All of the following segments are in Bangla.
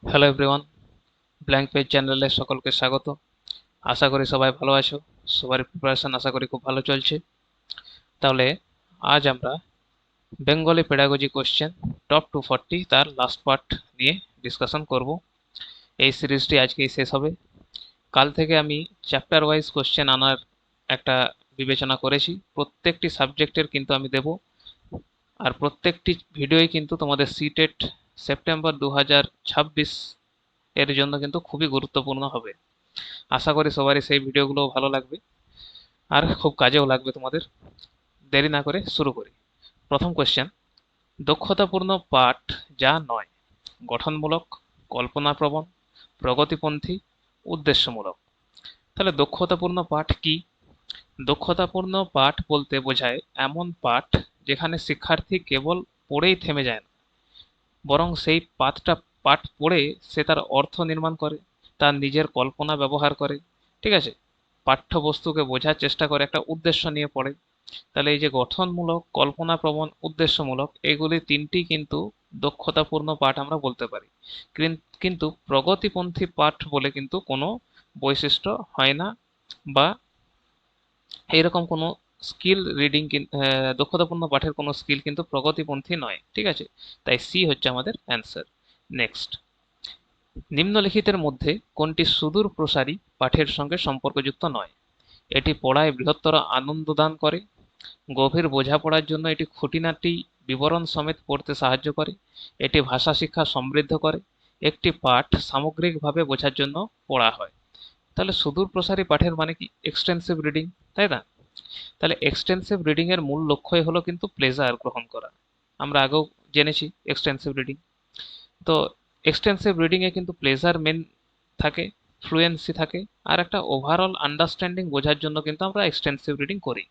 হ্যালো এভরিওয়ান, ব্ল্যাঙ্ক পেজ চ্যানেলে সকলকে স্বাগত। আশা করি সবাই ভালো আছো। সবার প্রিপারেশন আশা করি খুব ভালো চলছে। তাহলে আজ আমরা বেঙ্গলি পেডাগজি কোশ্চেন টপ 240 তার লাস্ট পার্ট নিয়ে ডিসকাশন করব। এই সিরিজটি আজকেই শেষ হবে। কাল থেকে আমি চ্যাপ্টার ওয়াইজ কোশ্চেন আনার একটা বিবেচনা করেছি। প্রত্যেকটি সাবজেক্টের কিন্তু আমি দেব, আর প্রত্যেকটি ভিডিওই কিন্তু তোমাদের সিটেট সেপ্টেম্বর 2026 এর জন্য কিন্তু খুবই গুরুত্বপূর্ণ হবে। আশা করি সবারই সেই ভিডিওগুলো ভালো লাগবে আর খুব কাজেও লাগবে তোমাদের। দেরি না করে শুরু করি। প্রথম কোশ্চেন, দক্ষতাপূর্ণ পাঠ যা নয়: গঠনমূলক, কল্পনাপ্রবণ, প্রগতিপন্থী, উদ্দেশ্যমূলক। তাহলে দক্ষতাপূর্ণ পাঠ কি? দক্ষতাপূর্ণ পাঠ বলতে বোঝায় এমন পাঠ যেখানে শিক্ষার্থী কেবল পড়েই থেমে যায় না, বরং সেই পাঠ পড়ে সে তার অর্থ নির্মাণ করে, তার নিজের কল্পনা ব্যবহার করে, ঠিক আছে, পাঠ্যবস্তুকে বোঝার চেষ্টা করে, একটা উদ্দেশ্য নিয়ে পড়ে। তাহলে এই যে গঠনমূলক, কল্পনাপ্রবণ, উদ্দেশ্যমূলক, এগুলি তিনটি কিন্তু দক্ষতাপূর্ণ পাঠ আমরা বলতে পারি। কিন্তু প্রগতিপন্থী পাঠ বলে কিন্তু কোনো বৈশিষ্ট্য হয় না, বা এইরকম কোনো স্কিল রিডিং, দক্ষতাপূর্ণ পাঠের কোনো স্কিল কিন্তু প্রগতিপন্থী নয়, ঠিক আছে। তাই সি হচ্ছে আমাদের অ্যান্সার। নেক্সট, নিম্নলিখিতের মধ্যে কোনটি সুদূর প্রসারী পাঠের সঙ্গে সম্পর্কযুক্ত নয়? এটি পড়ায় বৃহত্তর আনন্দ দান করে, গভীর বোঝাপড়ার জন্য এটি খুঁটিনাটি বিবরণ সমেত পড়তে সাহায্য করে, এটি ভাষা শিক্ষা সমৃদ্ধ করে, একটি পাঠ সামগ্রিকভাবে বোঝার জন্য পড়া হয়। তাহলে সুদূর প্রসারী পাঠের মানে কি? এক্সটেন্সিভ রিডিং, তাই না? তাহলে এক্সটেন্সিভ রিডিং এর মূল লক্ষ্যই হলো কিন্তু প্লেজার গ্রহণ করা। আমরা আগেও জেনেছি এক্সটেন্সিভ রিডিং। তো এক্সটেন্সিভ রিডিং এ কিন্তু প্লেজার মেন থাকে, ফ্লুয়েন্সি থাকে, আর একটা ওভারঅল আন্ডারস্ট্যান্ডিং বোঝার জন্য কিন্তু আমরা এক্সটেন্সিভ রিডিং করি।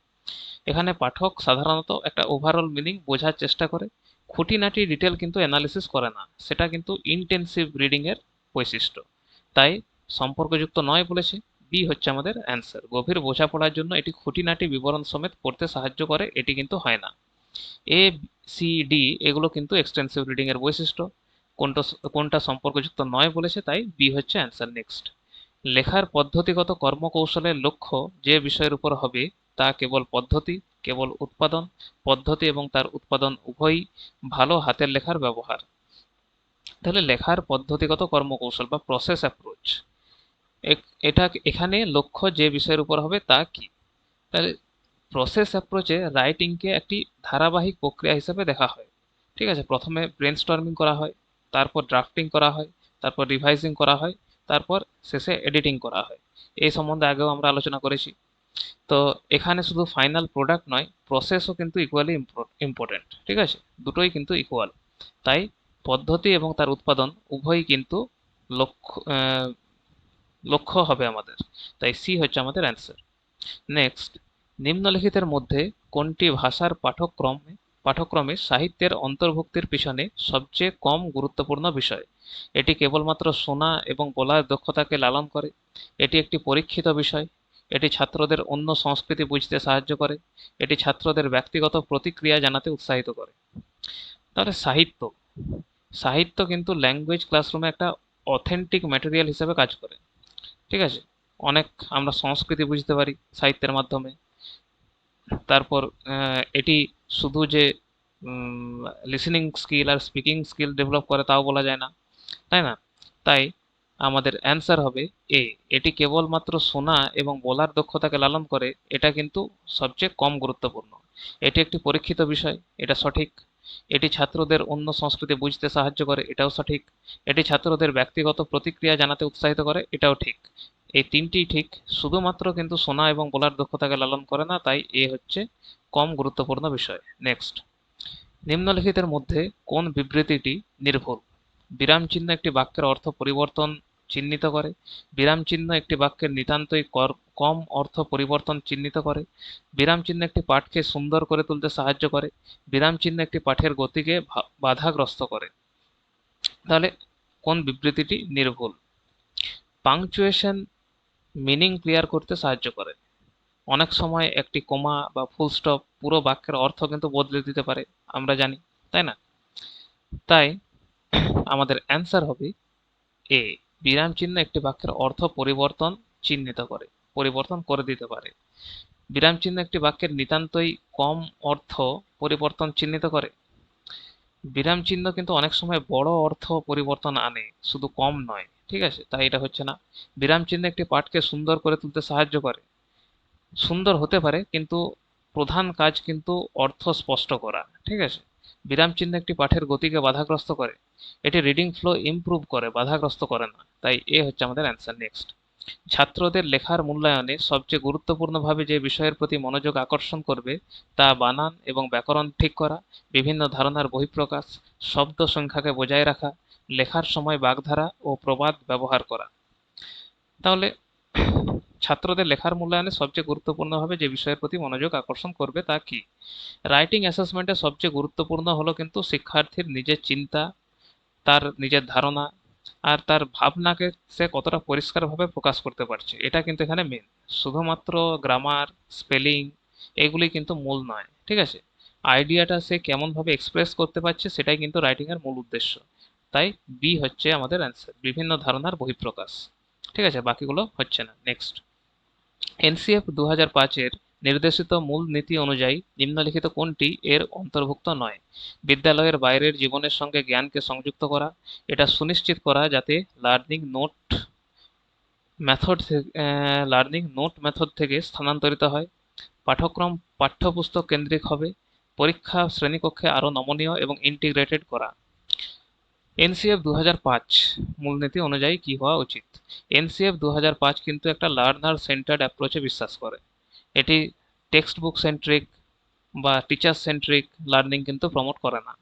এখানে পাঠক সাধারণত একটা ওভারঅল মিনিং বোঝার চেষ্টা করে, খুঁটিনাটি ডিটেল কিন্তু অ্যানালিসিস করে না। সেটা কিন্তু ইন্টেন্সিভ রিডিং এর বৈশিষ্ট্য। তাই সম্পর্কযুক্ত নয় বলেছে, বি হচ্ছে আমাদের অ্যান্সার। গভীর বোঝাপড়ার জন্য এটি খুঁটিনাটি বিবরণ সমেত পড়তে সাহায্য করে, এটি কিন্তু হয় না। এ, সি, ডি এগুলো কিন্তু এক্সটেন্সিভ রিডিং এর বৈশিষ্ট্য। কোনটা কোনটা সম্পর্কযুক্ত নয় বলেছে, তাই বি হচ্ছে অ্যান্সার। নেক্সট, লেখার পদ্ধতিগত কর্মকৌশলের লক্ষ্য যে বিষয়ের উপর হবে তা কেবল পদ্ধতি, কেবল উৎপাদন, পদ্ধতি এবং তার উৎপাদন উভয়ই ভালো হাতের লেখার ব্যবহার। তাহলে লেখার পদ্ধতিগত কর্মকৌশল বা প্রসেস অ্যাপ্রোচ, এটা এখানে লক্ষ্য যে বিষয়ের উপর হবে তা কি? তাহলে প্রসেস অ্যাপ্রোচে রাইটিংকে একটি ধারাবাহিক প্রক্রিয়া হিসেবে দেখা হয়, ঠিক আছে। প্রথমে ব্রেনস্টর্মিং করা হয়, তারপর ড্রাফটিং করা হয়, তারপর রিভাইজিং করা হয়, তারপর শেষে এডিটিং করা হয়। এই সম্বন্ধে আগেও আমরা আলোচনা করেছি। তো এখানে শুধু ফাইনাল প্রোডাক্ট নয়, প্রসেসও কিন্তু ইকুয়ালি ইম্পর্টেন্ট, ঠিক আছে। দুটোই কিন্তু ইকুয়াল। তাই পদ্ধতি এবং তার উৎপাদন উভয়ই কিন্তু লক্ষ্য লক্ষ্য হবে আমাদের। তাই সি হচ্ছে আমাদের অ্যান্সার। নেক্সট, নিম্নলিখিতের মধ্যে কোনটি ভাষার পাঠক্রমে সাহিত্যের অন্তর্ভুক্তির পিছনে সবচেয়ে কম গুরুত্বপূর্ণ বিষয়? এটি কেবলমাত্র শোনা এবং বলার দক্ষতাকে লালন করে, এটি একটি পরীক্ষিত বিষয়, এটি ছাত্রদের অন্য সংস্কৃতি বুঝতে সাহায্য করে, এটি ছাত্রদের ব্যক্তিগত প্রতিক্রিয়া জানাতে উৎসাহিত করে। তাহলে সাহিত্য, সাহিত্য কিন্তু ল্যাঙ্গুয়েজ ক্লাসরুমে একটা অথেন্টিক ম্যাটেরিয়াল হিসেবে কাজ করে, ঠিক আছে। অনেক আমরা সংস্কৃতি বুঝতে পারি সাহিত্যের মাধ্যমে। তারপর এটি শুধু যে লিসেনিং স্কিল আর স্পিকিং স্কিল ডেভেলপ করে তাও বলা যায় না, তাই না? তাই আমাদের অ্যান্সার হবে এ, এটি কেবলমাত্র শোনা এবং বলার দক্ষতাকে লালন করে, এটা কিন্তু সবচেয়ে কম গুরুত্বপূর্ণ। এটি একটি পরীক্ষিত বিষয়, এটা সঠিক। এটি ছাত্রদের অন্য সংস্কৃতি বুঝতে সাহায্য করে, এটাও সঠিক। এটি ছাত্রদের ব্যক্তিগত প্রতিক্রিয়া জানাতে উৎসাহিত করে, এটাও ঠিক। এই তিনটিই ঠিক, শুধুমাত্র কিন্তু শোনা এবং বলার দক্ষতাকে লালন করে না, তাই এ হচ্ছে কম গুরুত্বপূর্ণ বিষয়। নেক্সট, নিম্নলিখিতের মধ্যে কোন বিবৃতিটি নির্ভুল? বিরাম চিহ্ন একটি বাক্যের অর্থ পরিবর্তন চিহ্নিত করে, বিরাম চিহ্ন একটি বাক্যের নিতান্তই কম অর্থ পরিবর্তন চিহ্নিত করে, বিরাম চিহ্ন একটি পাঠকে সুন্দর করে তুলতে সাহায্য করে, বিরাম চিহ্ন একটি পাঠের গতিকে বাধাগ্রস্ত করে। তাহলে কোন বিবৃতিটি নির্ভুল? পাংচুয়েশন মিনিং ক্লিয়ার করতে সাহায্য করে। অনেক সময় একটি কমা বা ফুল স্টপ পুরো বাক্যের অর্থ কিন্তু বদলে দিতে পারে, আমরা জানি, তাই না? তাই আমাদের অ্যান্সার হবে এ, বিরাম চিহ্ন একটি বাক্যের অর্থ পরিবর্তন করে দিতে পারে। বিরাম চিহ্ন একটি বাক্যের নিতান্তই কম অর্থ পরিবর্তন চিহ্নিত করে। বিরাম চিহ্ন কিন্তু অনেক সময় বড় অর্থ পরিবর্তন আনে, শুধু কম নয়। ঠিক আছে, তাই এটা হচ্ছে না। বিরাম চিহ্ন একটি পাঠকে সুন্দর করে তুলতে সাহায্য করে। সুন্দর হতে পারে, কিন্তু প্রধান কাজ কিন্তু অর্থ স্পষ্ট করা। ঠিক আছে, বিরাম চিহ্ন একটি পাঠের গতিকে বাধাগ্রস্ত করে। এটি রিডিং ফ্লো ইমপ্রুভ করে, বাধাগ্রস্ত করে না। তাই এ হচ্ছে আমাদের অ্যান্সার। নেক্সট, ছাত্রদের লেখার মূল্যায়নে সবচেয়ে গুরুত্বপূর্ণভাবে যে বিষয়ের প্রতি মনোযোগ আকর্ষণ করবে তা বানান এবং ব্যাকরণ ঠিক করা, বিভিন্ন ধারণার বহিঃপ্রকাশ, শব্দ সংখ্যাকে বজায় রাখা, লেখার সময় বাগধারা ও প্রবাদ ব্যবহার করা। তাহলে ছাত্রদের লেখার মূল্যায়নে সবচেয়ে গুরুত্বপূর্ণভাবে যে বিষয়ের প্রতি মনোযোগ আকর্ষণ করবে তা কি? রাইটিং অ্যাসেসমেন্টে সবচেয়ে গুরুত্বপূর্ণ হলো কিন্তু শিক্ষার্থীর নিজের চিন্তা, তার নিজের ধারণা আর তার ভাবনাকে সে কতটা পরিষ্কারভাবে প্রকাশ করতে পারছে, এটা কিন্তু এখানে মেন। শুধুমাত্র গ্রামার, স্পেলিং এগুলি কিন্তু মূল নয়। ঠিক আছে, আইডিয়াটা সে কেমনভাবে এক্সপ্রেস করতে পারছে সেটাই কিন্তু রাইটিং এর মূল উদ্দেশ্য। তাই বি হচ্ছে আমাদের অ্যান্সার, বিভিন্ন ধারণার বহিঃপ্রকাশ। ঠিক আছে, বাকিগুলো হচ্ছে না। নেক্সট, এনসিএফ 2005-এর নির্দেশিত মূল নীতি অনুযায়ী নিম্নলিখিত কোনটি এর অন্তর্ভুক্ত নয়? বিদ্যালয়ের বাইরের জীবনের সঙ্গে জ্ঞানকে সংযুক্ত করা, এটা সুনিশ্চিত করা যাতে লার্নিং নোট মেথড থেকে স্থানান্তরিত হয়, পাঠ্যক্রম পাঠ্যপুস্তক কেন্দ্রিক হবে, পরীক্ষা শ্রেণীকক্ষে আরও নমনীয় এবং ইন্টিগ্রেটেড করা। এনসিএফ 2005 মূলনীতি অনুযায়ী কি হওয়া উচিত? এনসিএফ 2005 কিন্তু একটা লার্নার সেন্টার্ড অ্যাপ্রোচে বিশ্বাস করে। এটি টেক্সট বুক সেন্ট্রিক বা টিচার সেন্ট্রিক লার্নিং কিন্তু প্রমোট করে না,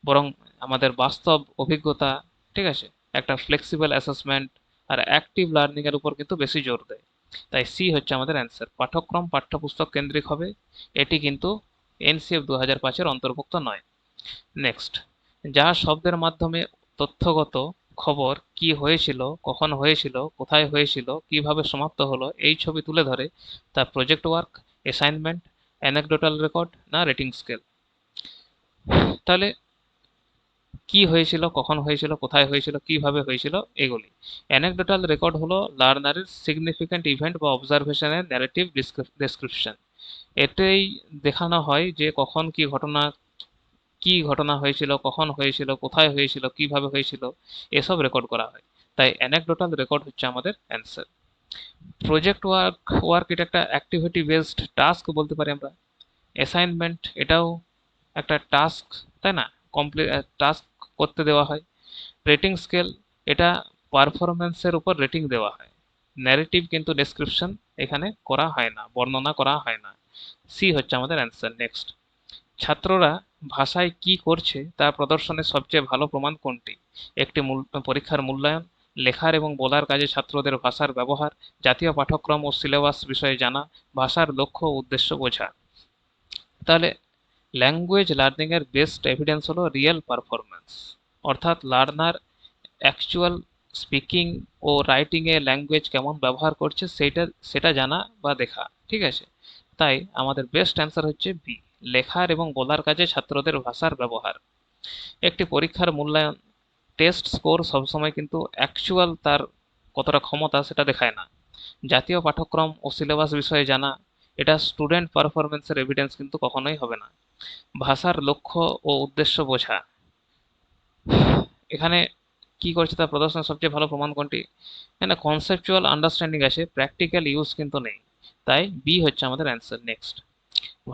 বরং আমাদের বাস্তব অভিজ্ঞতা, ঠিক আছে, একটা ফ্লেক্সিবল অ্যাসেসমেন্ট আর অ্যাক্টিভ লার্নিং এর উপর কিন্তু বেশি জোর দেয়। তাই সি হচ্ছে আমাদের অ্যান্সার, পাঠ্যক্রম পাঠ্যপুস্তক কেন্দ্রিক হবে। এটি কিন্তু এনসিএফ 2005-এর অন্তর্ভুক্ত নয়। নেক্সট, যা শব্দের মাধ্যমে তথ্যগত খবর কি হয়েছিল, কখন হয়েছিল, কোথায় হয়েছিল, কিভাবে সমাপ্ত হলো এই ছবি তুলে ধরে, তা project work, assignment, anecdotal record না রেটিং স্কেল? তাহলে কি হয়েছিল, কখন হয়েছিল, কোথায় হয়েছিল, কিভাবে হয়েছিল, এগুলি। অ্যানেকডোটাল রেকর্ড হলো লার্নারের সিগনিফিক্যান্ট ইভেন্ট বা অবজারভেশনের ন্যারেটিভ ডেসক্রিপশন। এতেই দেখানো হয় যে কখন কি ঘটনা হয়েছিল, কখন হয়েছিল, কোথায় হয়েছিল, কিভাবে হয়েছিল, এসব রেকর্ড করা হয়। তাই অ্যানেকডোটাল রেকর্ড হচ্ছে আমাদের অ্যান্সার। প্রজেক্ট ওয়ার্ক এটা একটা অ্যাক্টিভিটি বেসড টাস্ক বলতে পারি আমরা। অ্যাসাইনমেন্ট এটাও একটা টাস্ক, তাই না, কমপ্লিট টাস্ক করতে দেওয়া হয়। রেটিং স্কেল এটা পারফরমেন্সের উপর রেটিং দেওয়া হয়। ন্যারেটিভ কিন্তু ডেসক্রিপশন এখানে করা হয় না, বর্ণনা করা হয় না। সি হচ্ছে আমাদের অ্যান্সার। নেক্সট, ছাত্ররা ভাষায় কি করছে তা প্রদর্শনের সবচেয়ে ভালো প্রমাণ কোনটি? একটি পরীক্ষার মূল্যায়ন, লেখার এবং বলার কাজে ছাত্রদের ভাষার ব্যবহার, জাতীয় পাঠ্যক্রম ও সিলেবাস বিষয়ে জানা, ভাষার লক্ষ্য ও উদ্দেশ্য বোঝা। তাহলে ল্যাঙ্গুয়েজ লার্নিং এর বেস্ট এভিডেন্স হলো রিয়েল পারফরমেন্স, অর্থাৎ লার্নার অ্যাকচুয়াল স্পিকিং ও রাইটিং এ ল্যাঙ্গুয়েজ কেমন ব্যবহার করছে সেটা জানা বা দেখা। ঠিক আছে, তাই আমাদের বেস্ট অ্যান্সার হচ্ছে বি, লেখার এবং বলার কাজে ছাত্রদের ভাষার ব্যবহার। একটি পরীক্ষার মূল্যায়ন, টেস্ট স্কোর সবসময় কিন্তু অ্যাকচুয়াল তার কতটা ক্ষমতা সেটা দেখায় না। জাতীয় পাঠ্যক্রম ও সিলেবাস বিষয়ে জানা, এটা স্টুডেন্ট পারফরমেন্সের এভিডেন্স কিন্তু কখনোই হবে না। ভাষার লক্ষ্য ও উদ্দেশ্য বোঝা, এখানে কি করছে তার প্রদর্শনের সবচেয়ে ভালো প্রমাণ কোনটি? এখানে কনসেপচুয়াল আন্ডারস্ট্যান্ডিং আছে, প্র্যাকটিক্যাল ইউজ কিন্তু নেই। তাই বি হচ্ছে আমাদের অ্যান্সার। নেক্সট,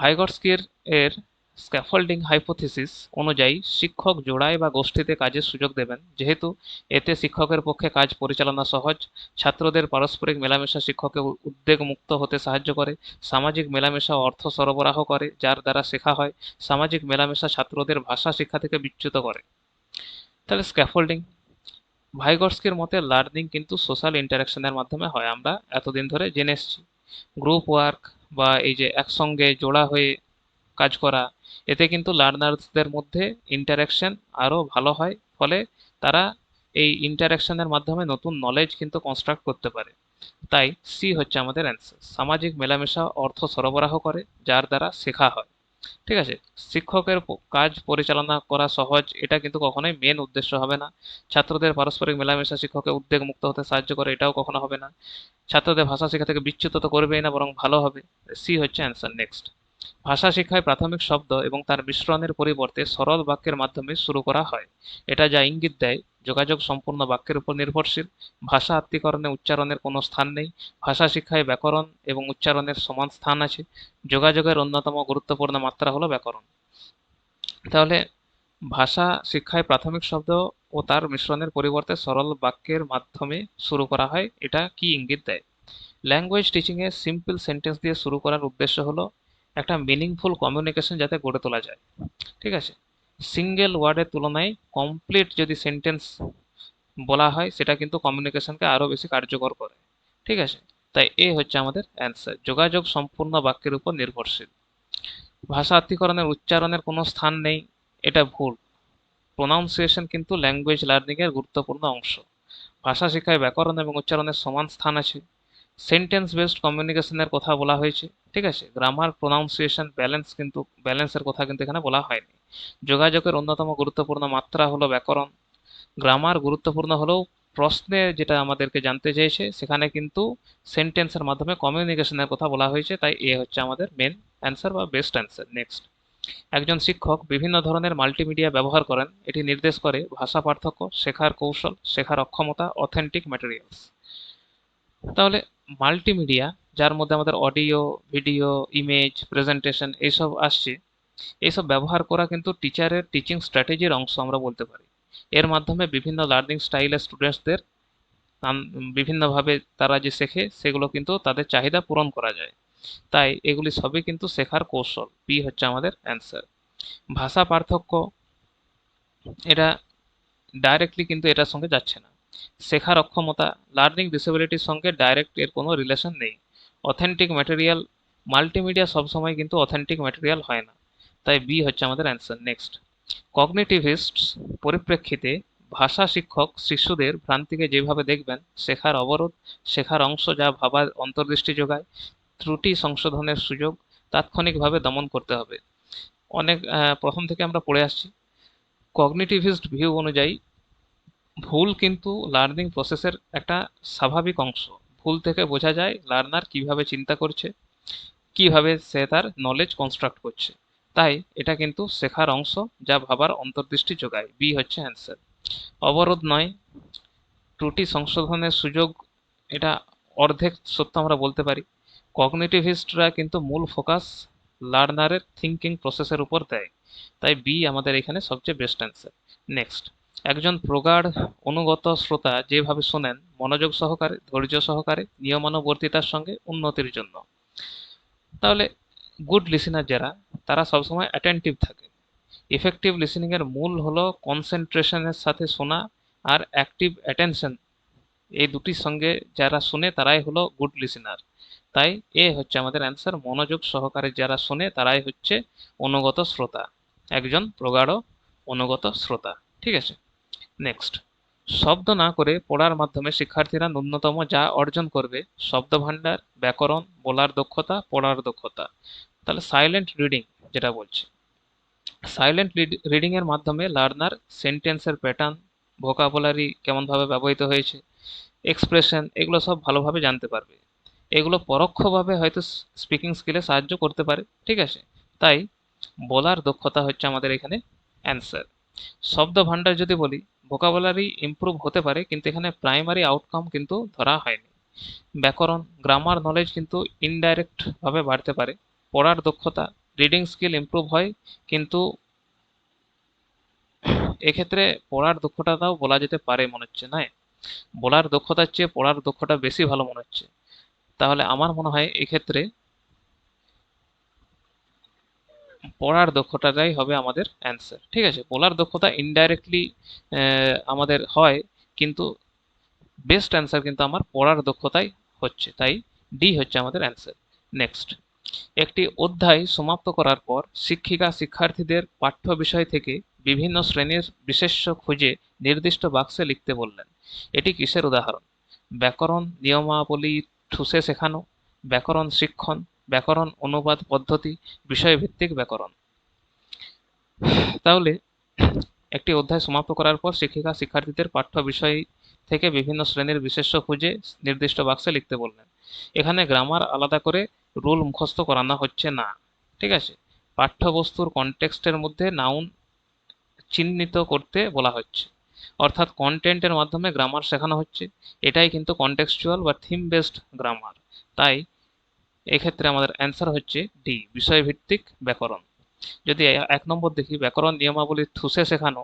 ভাইগটস্কির এর স্ক্যাফোল্ডিং হাইপোথিসিস অনুযায়ী শিক্ষক জোড়ায় বা গোষ্ঠীতে কাজের সুযোগ দেবেন, যেহেতু এতে শিক্ষকের পক্ষে কাজ পরিচালনা সহজ। ছাত্রদের পারস্পরিক মেলামেশা শিক্ষককে উদ্বেগ মুক্ত হতে সাহায্য করে। সামাজিক মেলামেশা অর্থ সরবরাহ করে যার দ্বারা শেখা হয়। সামাজিক মেলামেশা ছাত্রদের ভাষা শিক্ষা থেকে বিচ্যুত করে। তাহলে স্ক্যাফোল্ডিং, ভাইগটস্কির মতে লার্নিং কিন্তু সোশ্যাল ইন্টারাকশনের মাধ্যমে হয়, আমরা এতদিন ধরে জেনে এসেছি। গ্রুপ ওয়ার্ক বা এই যে একসঙ্গে জোড়া হয়ে কাজ করা, এতে কিন্তু লার্নার্সদের মধ্যে ইন্টারাকশন আরও ভালো হয়, ফলে তারা এই ইন্টারাকশনের মাধ্যমে নতুন নলেজ কিন্তু কনস্ট্রাক্ট করতে পারে। তাই সি হচ্ছে আমাদের অ্যান্সার, সামাজিক মেলামেশা অর্থ সরবরাহ করে যার দ্বারা শেখা হয়। ঠিক আছে। শিক্ষকের কাজ পরিচালনা করা সহজ, এটা কিন্তু কখনোই মেন উদ্দেশ্য হবে না। ছাত্রদের পারস্পরিক মেলামেশা শিক্ষকের উদ্বেগ মুক্ত হতে সাহায্য করে, এটাও কখনো হবে না। ছাত্রদের ভাষা শেখা থেকে বিচ্যুত তো করবেই না, বরং ভালো হবে। সি হচ্ছে অ্যান্সার। নেক্সট, ভাষা শিক্ষায় প্রাথমিক শব্দ এবং তার মিশ্রণের পরিবর্তে সরল বাক্যের মাধ্যমে শুরু করা হয়। এটা যা ইঙ্গিত দেয় যোগাযোগ সম্পূর্ণ বাক্যের উপর নির্ভরশীল। ভাষা আত্মীকরণে উচ্চারণের কোনো স্থান নেই। ভাষা শিক্ষায় ব্যাকরণ এবং উচ্চারণের সমান স্থান আছে। যোগাযোগের অন্যতম গুরুত্বপূর্ণ মাত্রা হলো ব্যাকরণ। তাহলে ভাষা শিক্ষায় প্রাথমিক শব্দ ও তার মিশ্রণের পরিবর্তে সরল বাক্যের মাধ্যমে শুরু করা হয়, এটা কি ইঙ্গিত দেয়? ল্যাঙ্গুয়েজ টিচিংয়ে সিম্পল সেন্টেন্স দিয়ে শুরু করার উদ্দেশ্য হলো একটা মিনিংফুল কমিউনিকেশন যাতে গড়ে তোলা যায়। ঠিক আছে। সিঙ্গেল ওয়ার্ডের তুলনায় কমপ্লিট যদি সেন্টেন্স বলা হয়, সেটা কিন্তু কমিউনিকেশনকে আরো বেশি কার্যকর করে। ঠিক আছে। তাই এ হচ্ছে আমাদের অ্যান্সার। যোগাযোগ সম্পূর্ণ বাক্যের উপর নির্ভরশীল। ভাষা আত্মীকরণের উচ্চারণের কোনো স্থান নেই, এটা ভুল। প্রোনাউন্সিয়েশন কিন্তু ল্যাঙ্গুয়েজ লার্নিং এর গুরুত্বপূর্ণ অংশ। ভাষা শিক্ষায় ব্যাকরণ এবং উচ্চারণের সমান স্থান আছে। সেন্টেন্স বেসড কমিউনিকেশনের কথা বলা হয়েছে। ঠিক আছে। গ্রামার, প্রোনাউন্সিয়েশন, ব্যালেন্সের কথা কিন্তু এখানে বলা হয়নি। যোগাযোগের অন্যতম গুরুত্বপূর্ণ মাত্রা হলো ব্যাকরণ। গ্রামার গুরুত্বপূর্ণ হলেও প্রশ্নে যেটা আমাদেরকে জানতে চেয়েছে সেখানে কিন্তু সেন্টেন্সের মাধ্যমে কমিউনিকেশনের কথা বলা হয়েছে, তাই এ হচ্ছে আমাদের মেন অ্যান্সার বা বেস্ট অ্যান্সার। নেক্সট, একজন শিক্ষক বিভিন্ন ধরনের মাল্টিমিডিয়া ব্যবহার করেন, এটি নির্দেশ করে ভাষা পার্থক্য, শেখার কৌশল, শেখার অক্ষমতা, অথেন্টিক ম্যাটেরিয়ালস। তাহলে মাল্টিমিডিয়া, যার মধ্যে আমাদের অডিও, ভিডিও, ইমেজ, প্রেজেন্টেশন এইসব আসছে, এইসব ব্যবহার করা কিন্তু টিচারের টিচিং স্ট্র্যাটেজির অংশ আমরা বলতে পারি। এর মাধ্যমে বিভিন্ন লার্নিং স্টাইলের স্টুডেন্টসদের বিভিন্নভাবে তারা যে শেখে সেগুলো কিন্তু তাদের চাহিদা পূরণ করা যায়। তাই এগুলি সবই কিন্তু শেখার কৌশল। বি হচ্ছে আমাদের অ্যান্সার। ভাষা পার্থক্য, এটা ডাইরেক্টলি কিন্তু এটার সঙ্গে যাচ্ছে না। শেখার অক্ষমতা, লার্নিং ডিসেবিলিটির সঙ্গে ডাইরেক্ট এর কোনো রিলেশন নেই। অথেন্টিক ম্যাটেরিয়াল, মাল্টিমিডিয়া সবসময় কিন্তু অথেন্টিক ম্যাটেরিয়াল হয় না। তাই বি হচ্ছে আমাদের অ্যান্সার। নেক্সট, কগনিটিভিস্টস পরিপ্রেক্ষিতে ভাষা শিক্ষক শিশুদের ভ্রান্তিকে যেভাবে দেখবেন, শেখার অবরোধ, শেখার অংশ যা ভাবার অন্তর্দৃষ্টি যোগায়, ত্রুটি সংশোধনের সুযোগ তাৎক্ষণিকভাবে দমন করতে হবে। অনেক প্রথম থেকে আমরা পড়ে আসছি, কগনিটিভিস্ট ভিউ অনুযায়ী ভুল কিন্তু লার্নিং প্রসেসের একটা স্বাভাবিক অংশ। ভুল থেকে বোঝা যায় লার্নার কিভাবে চিন্তা করছে, কিভাবে সে তার নলেজ কনস্ট্রাক্ট করছে। তাই এটা কিন্তু শেখার অংশ যা ভাবার অন্তর্দৃষ্টি যোগায়। বি হচ্ছে অ্যান্সার। অবরোধ নয়, ত্রুটি সংশোধনের সুযোগ, এটা অর্ধেক সত্য আমরা বলতে পারি। কগনিটিভিস্টরা কিন্তু মূল ফোকাস লার্নারের থিঙ্কিং প্রসেসের উপর দেয়। তাই বি আমাদের এখানে সবচেয়ে বেস্ট অ্যান্সার। নেক্সট, একজন প্রগাঢ় অনুগত শ্রোতা যেভাবে শোনেন মনোযোগ সহকারে, ধৈর্য সহকারে, নিয়মানুবর্তিতার সঙ্গে উন্নতির জন্য। তাহলে গুড লিসেনার যারা, তারা সবসময় অ্যাটেন্টিভ থাকে। ইফেক্টিভ লিসেনিং এর মূল হলো কনসেন্ট্রেশনের সাথে শোনা আর অ্যাক্টিভ অ্যাটেনশন। এই দুটির সঙ্গে যারা শুনে তারাই হলো গুড লিসেনার। তাই এ হচ্ছে আমাদের অ্যান্সার। মনোযোগ সহকারে যারা শুনে তারাই হচ্ছে অনুগত শ্রোতা, একজন প্রগাঢ় অনুগত শ্রোতা। ঠিক আছে। নেক্সট, শব্দ না করে পড়ার মাধ্যমে শিক্ষার্থীরা ন্যূনতম যা অর্জন করবে, শব্দভাণ্ডার, ব্যাকরণ, বলার দক্ষতা, পড়ার দক্ষতা। তাহলে সাইলেন্ট রিডিং যেটা বলছে, সাইলেন্ট রিডিং এর মাধ্যমে লার্নার সেন্টেন্সের প্যাটার্ন, ভোকাবুলারি কেমনভাবে ব্যবহৃত হয়েছে, এক্সপ্রেশন, এগুলো সব ভালোভাবে জানতে পারবে। এগুলো পরোক্ষভাবে হয়তো স্পিকিং স্কিলে সাহায্য করতে পারে। ঠিক আছে। তাই বলার দক্ষতা হচ্ছে আমাদের এখানে অ্যান্সার। শব্দ ভাণ্ডার যদি বলি, ভোকাবুলারি ইমপ্রুভ হতে পারে, কিন্তু এখানে প্রাইমারি আউটকাম কিন্তু ধরা হয়নি। ব্যাকরণ, গ্রামার নলেজ কিন্তু ইনডাইরেক্ট ভাবে বাড়তে পারে। পড়ার দক্ষতা, রিডিং স্কিল ইমপ্রুভ হয়, কিন্তু এক্ষেত্রে পড়ার দক্ষতাটাও বলা যেতে পারে মনে হচ্ছে, না? বলার দক্ষতার চেয়ে পড়ার দক্ষতা বেশি ভালো মনে হচ্ছে। তাহলে আমার মনে হয় এক্ষেত্রে পড়ার দক্ষতাটাই হবে আমাদের অ্যান্সার। ঠিক আছে। বলার দক্ষতা ইনডাইরেক্টলি আমাদের হয়, কিন্তু বেস্ট অ্যান্সার কিন্তু আমার পড়ার দক্ষতাই হচ্ছে। তাই ডি হচ্ছে আমাদের অ্যান্সার। নেক্সট, একটি অধ্যায় সমাপ্ত করার পর শিক্ষিকা শিক্ষার্থীদের পাঠ্য বিষয় থেকে বিভিন্ন শ্রেণীর বিশেষ্য খুঁজে নির্দিষ্ট বাক্সে লিখতে বললেন। এটি কিসের উদাহরণ? ব্যাকরণ নিয়মাবলী ঠুসে শেখানো, ব্যাকরণ শিক্ষণ, ব্যাকরণ, অনুবাদ পদ্ধতি, বিষয়ভিত্তিক ব্যাকরণ। তাহলে একটি অধ্যায় সমাপ্ত করার পর শিক্ষিকা শিক্ষার্থীদের পাঠ্য বিষয় থেকে বিভিন্ন শ্রেণীর বিশেষ্য খুঁজে নির্দিষ্ট বাক্সে লিখতে বললেন। এখানে গ্রামার আলাদা করে রুল মুখস্থ করানো হচ্ছে না, ঠিক আছে। পাঠ্যবস্তুর কনটেক্সটের মধ্যে নাউন চিহ্নিত করতে বলা হচ্ছে, অর্থাৎ কন্টেন্টের মাধ্যমে গ্রামার শেখানো হচ্ছে। এটাই কিন্তু কন্টেক্সচুয়াল বা থিম বেসড গ্রামার। তাই এক্ষেত্রে আমাদের অ্যান্সার হচ্ছে ডি, বিষয়ভিত্তিক ব্যাকরণ। যদি 1 নম্বর দেখি, ব্যাকরণ নিয়মাবলী ঠুসে শেখানো,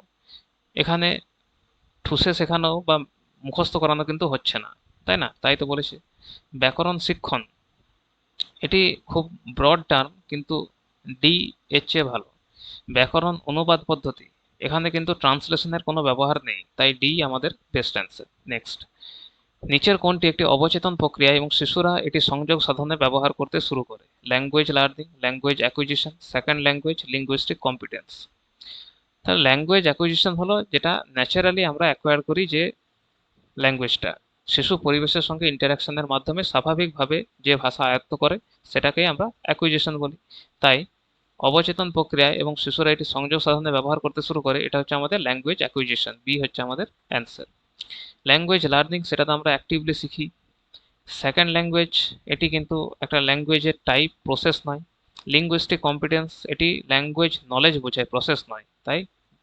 এখানে ঠুসে শেখানো বা মুখস্থ করানো কিন্তু হচ্ছে না, তাই না? তাই তো বলেছে। ব্যাকরণ শিক্ষণ, এটি খুব ব্রড টার্ম, কিন্তু ডি এর চেয়ে ভালো। ব্যাকরণ অনুবাদ পদ্ধতি, এখানে কিন্তু ট্রান্সলেশনের কোনো ব্যবহার নেই, তাই ডি আমাদের বেস্ট অ্যান্সার। নেক্সট, নিচের কোনটি একটি অবচেতন প্রক্রিয়া এবং শিশুরা এটি সংযোগ সাধনে ব্যবহার করতে শুরু করে? Language learning, language acquisition, second language, linguistic competence. তাহলে ল্যাঙ্গুয়েজ অ্যাকুইজিশন হলো যেটা ন্যাচারালি আমরা অ্যাকোয়ার করি, যে ল্যাঙ্গুয়েজটা শিশু পরিবেশের সঙ্গে ইন্টারাকশনের মাধ্যমে স্বাভাবিকভাবে যে ভাষা আয়ত্ত করে সেটাকেই আমরা অ্যাকুইজিশন বলি। তাই অবচেতন প্রক্রিয়ায় এবং শিশুরা এটি সংযোগ সাধনে ব্যবহার করতে শুরু করে, এটা হচ্ছে আমাদের ল্যাঙ্গুয়েজ অ্যাকুইজিশন, বি হচ্ছে আমাদের অ্যান্সার। ল্যাঙ্গুয়েজ লার্নিং, সেটা তো আমরা অ্যাক্টিভলি শিখি। সেকেন্ড ল্যাঙ্গুয়েজ, এটি কিন্তু একটা ল্যাঙ্গুয়েজের টাইপ, প্রসেস নয়। লিঙ্গুইস্টিক কম্পিটেন্স, এটি ল্যাঙ্গুয়েজ নলেজ বোঝায়, প্রসেস নয়, তাই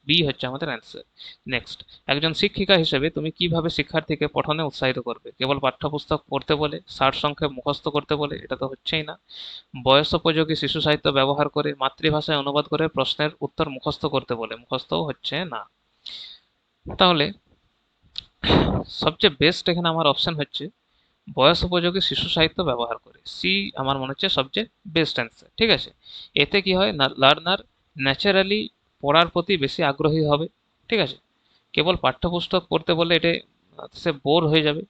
বি হচ্ছে আমাদের অ্যান্সার। নেক্সট, একজন শিক্ষিকা হিসেবে তুমি কিভাবে শিক্ষার্থীকে পঠনে উৎসাহিত করবে? কেবল পাঠ্যপুস্তক পড়তে বলে, সারসংক্ষেপ মুখস্থ করতে বলে? এটা তো হচ্ছেই না। বয়সোপযোগী শিশু সাহিত্য ব্যবহার করে, মাতৃভাষায় অনুবাদ করে প্রশ্নের উত্তর মুখস্থ করতে বলে? মুখস্থও হচ্ছে না। তাহলে সবচেয়ে বেস্ট এখানে আমার অপশন হচ্ছে বয়স উপযোগী শিশু সাহিত্য ব্যবহার করে, সি আমার মনে হচ্ছে সবচেয়ে বেস্ট অ্যান্সার, ঠিক আছে। এতে কি হয় না, লার্নার ন্যাচারালি পড়ার প্রতি বেশি আগ্রহী হবে, ঠিক আছে। কেবল পাঠ্যপুস্তক পড়তে বললে এটা সে বোর হয়ে যাবে,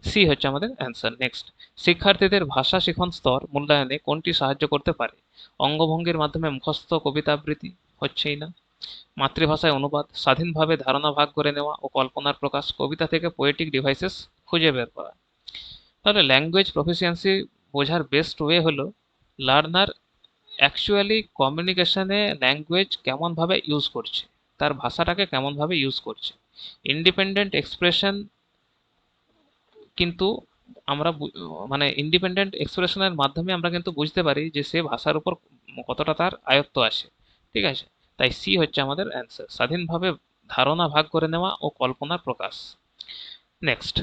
সি হচ্ছে আমাদের অ্যান্সার। নেক্সট, শিক্ষার্থীদের ভাষা শিখন স্তর মূল্যায়নে কোনটি সাহায্য করতে পারে? অঙ্গভঙ্গির মাধ্যমে মুখস্থ, কবিতা আবৃত্তি? হচ্ছেই না। মাতৃভাষায় অনুবাদ, স্বাধীনভাবে ধারণা ভাগ করে নেওয়া ও কল্পনার প্রকাশ, কবিতা থেকে পোয়েটিক ডিভাইসেস খুঁজে বের করা। তাহলে ল্যাঙ্গুয়েজ প্রফিসিয়েন্সি বোঝার বেস্ট ওয়ে হলো লার্নার অ্যাকচুয়ালি কমিউনিকেশনে ল্যাঙ্গুয়েজ কেমনভাবে ইউজ করছে, তার ভাষাটাকে কেমনভাবে ইউজ করছে। ইন্ডিপেন্ডেন্ট এক্সপ্রেশন, কিন্তু আমরা মানে ইন্ডিপেন্ডেন্ট এক্সপ্রেশনের মাধ্যমে আমরা কিন্তু বুঝতে পারি যে সে ভাষার উপর কতটা তার আয়ত্ত আসে, ঠিক আছে। তাই সি হচ্ছে আমাদের অ্যান্সার, স্বাধীনভাবে ধারণা ভাগ করে নেওয়া ও কল্পনার প্রকাশ। নেক্সট,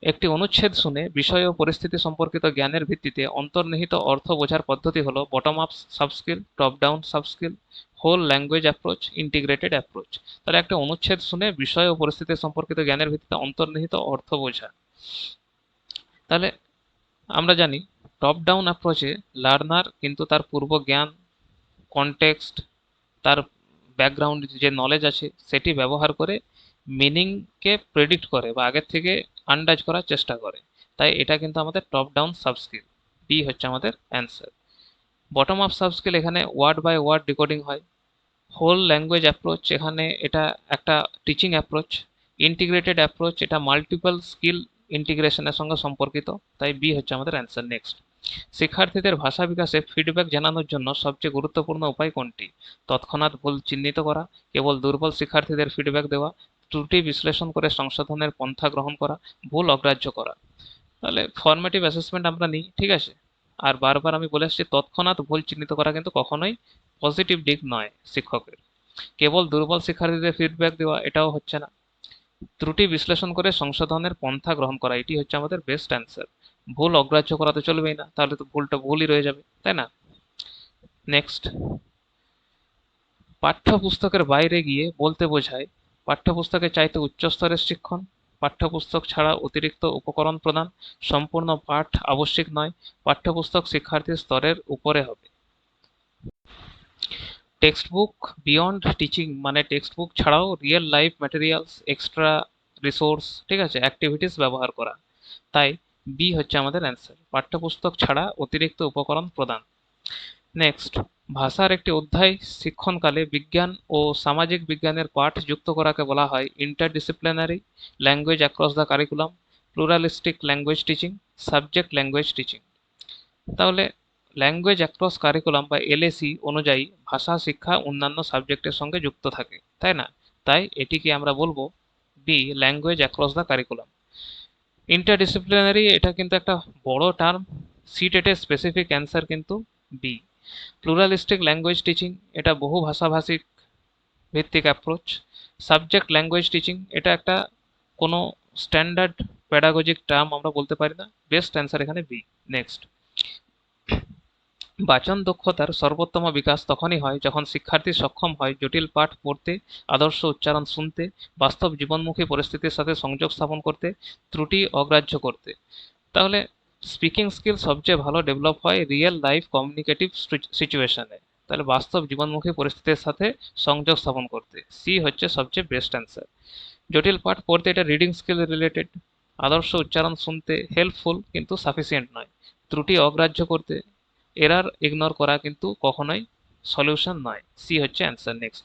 একটি অনুচ্ছেদ শুনে বিষয় ও পরিস্থিতি সম্পর্কিত জ্ঞানের ভিত্তিতে অন্তর্নিহিত অর্থ বোঝার পদ্ধতি হলো bottom up subskill, top down subskill, whole language approach, integrated approach. তাহলে একটা অনুচ্ছেদ শুনে বিষয় ও পরিস্থিতি সম্পর্কিত জ্ঞানের ভিত্তিতে অন্তর্নিহিত অর্থ বোঝা, তাহলে আমরা জানি টপ ডাউন অ্যাপ্রোচে লার্নার কিন্তু তার পূর্ব জ্ঞান, কনটেক্সট, তার ব্যাকগ্রাউন্ড যে নলেজ আছে সেটি ব্যবহার করে মিনিংকে প্রেডিক্ট করে বা আগের থেকে আন্দাজ করার চেষ্টা করে। তাই এটা কিন্তু আমাদের টপ ডাউন সাবস্কিল, বি হচ্ছে আমাদের অ্যান্সার। বটম আপ সাবস্কিল, এখানে ওয়ার্ড বাই ওয়ার্ড ডিকোডিং হয়। হোল ল্যাঙ্গুয়েজ অ্যাপ্রোচ, এখানে এটা একটা টিচিং অ্যাপ্রোচ। ইন্টিগ্রেটেড অ্যাপ্রোচ, এটা মাল্টিপল স্কিল ইন্টিগ্রেশনের সঙ্গে সম্পর্কিত, তাই বি হচ্ছে আমাদের অ্যান্সার। নেক্সট, শিক্ষার্থীদের ভাষা বিকাশে ফিডব্যাক জানানোর জন্য সবচেয়ে গুরুত্বপূর্ণ উপায় কোনটি? তৎক্ষণাৎ ভুল চিহ্নিত করা, কেবল দুর্বল শিক্ষার্থীদের ফিডব্যাক দেওয়া, ত্রুটি বিশ্লেষণ করে সংশোধনের পন্থা গ্রহণ করা, ভুল অগ্রাহ্য করা। তাহলে ফর্মেটিভ অ্যাসেসমেন্ট আমরা নিই, ঠিক আছে। আর বারবার আমি বলে আসছি তৎক্ষণাৎ ভুল চিহ্নিত করা কিন্তু কখনোই পজিটিভ দিক নয় শিক্ষকের। কেবল দুর্বল শিক্ষার্থীদের ফিডব্যাক দেওয়া, এটাও হচ্ছে না। ত্রুটি বিশ্লেষণ করে সংশোধনের পন্থা গ্রহণ করা, এটি হচ্ছে আমাদের বেস্ট অ্যান্সার। ভুল অগ্রাহ্য করা তো চলবেই না, তাহলে তো ভুলটা ভুলই রয়ে যাবে, তাই না। নেক্সট, পাঠ্যপুস্তকের বাইরে গিয়ে বলতে বোঝায় পাঠ্যপুস্তকের চাইতে উচ্চস্তরের শিক্ষণ, পাঠ্যপুস্তক ছাড়া অতিরিক্ত উপকরণ প্রদান, সম্পূর্ণ পাঠ আবশ্যিক নয়, পাঠ্যপুস্তক শিক্ষার্থীর স্তরের উপরে হবে। টেক্সট বুক বিয়ন্ড টিচিং, মানে টেক্সট বুক ছাড়াও real life materials, extra resource, ঠিক আছে, অ্যাক্টিভিটিস ব্যবহার করা। তাই বি হচ্ছে আমাদের অ্যান্সার, পাঠ্যপুস্তক ছাড়া অতিরিক্ত উপকরণ প্রদান। নেক্সট, ভাষার একটি অধ্যায় শিক্ষণকালে বিজ্ঞান ও সামাজিক বিজ্ঞানের পাঠ যুক্ত করাকে বলা হয় interdisciplinary language across the curriculum, pluralistic language teaching, subject language teaching. তাহলে ল্যাঙ্গুয়েজ অ্যাক্রস কারিকুলাম বা এলএসি অনুযায়ী ভাষা শিক্ষা অন্যান্য সাবজেক্টের সঙ্গে যুক্ত থাকে, তাই না? তাই এটিকে আমরা বলবো B, language across the curriculum. Interdisciplinary, এটা কিন্তু একটা বড় টার্ম, সিটেটের স্পেসিফিক অ্যান্সার কিন্তু বি। প্লুরালিস্টিক ল্যাঙ্গুয়েজ টিচিং, এটা বহু ভাষাভাষিক ভিত্তিক অ্যাপ্রোচ। সাবজেক্ট ল্যাঙ্গুয়েজ টিচিং, এটা একটা কোনো স্ট্যান্ডার্ড প্যাডাগজিক টার্ম আমরা বলতে পারি না। বেস্ট অ্যান্সার এখানে বি। নেক্সট, বাচন দক্ষতার সর্বোত্তম বিকাশ তখনই হয় যখন শিক্ষার্থী সক্ষম হয় জটিল পাঠ পড়তে, আদর্শ উচ্চারণ শুনতে, বাস্তব জীবনমুখী পরিস্থিতির সাথে সংযোগ স্থাপন করতে, ত্রুটি অগ্রাহ্য করতে। তাহলে স্পিকিং স্কিল সবচেয়ে ভালো ডেভেলপ হয় রিয়েল লাইফ কমিউনিকেটিভ সিচুয়েশনে। তাহলে বাস্তব জীবনমুখী পরিস্থিতির সাথে সংযোগ স্থাপন করতে, সি হচ্ছে সবচেয়ে বেস্ট অ্যান্সার। জটিল পাঠ পড়তে, এটা রিডিং স্কিল রিলেটেড। আদর্শ উচ্চারণ শুনতে হেল্পফুল কিন্তু সাফিসিয়েন্ট নয়। ত্রুটি অগ্রাহ্য করতে, এরার ইগনোর করা কিন্তু কখনোই সলিউশন নয়। সি হচ্ছে অ্যান্সার। নেক্সট,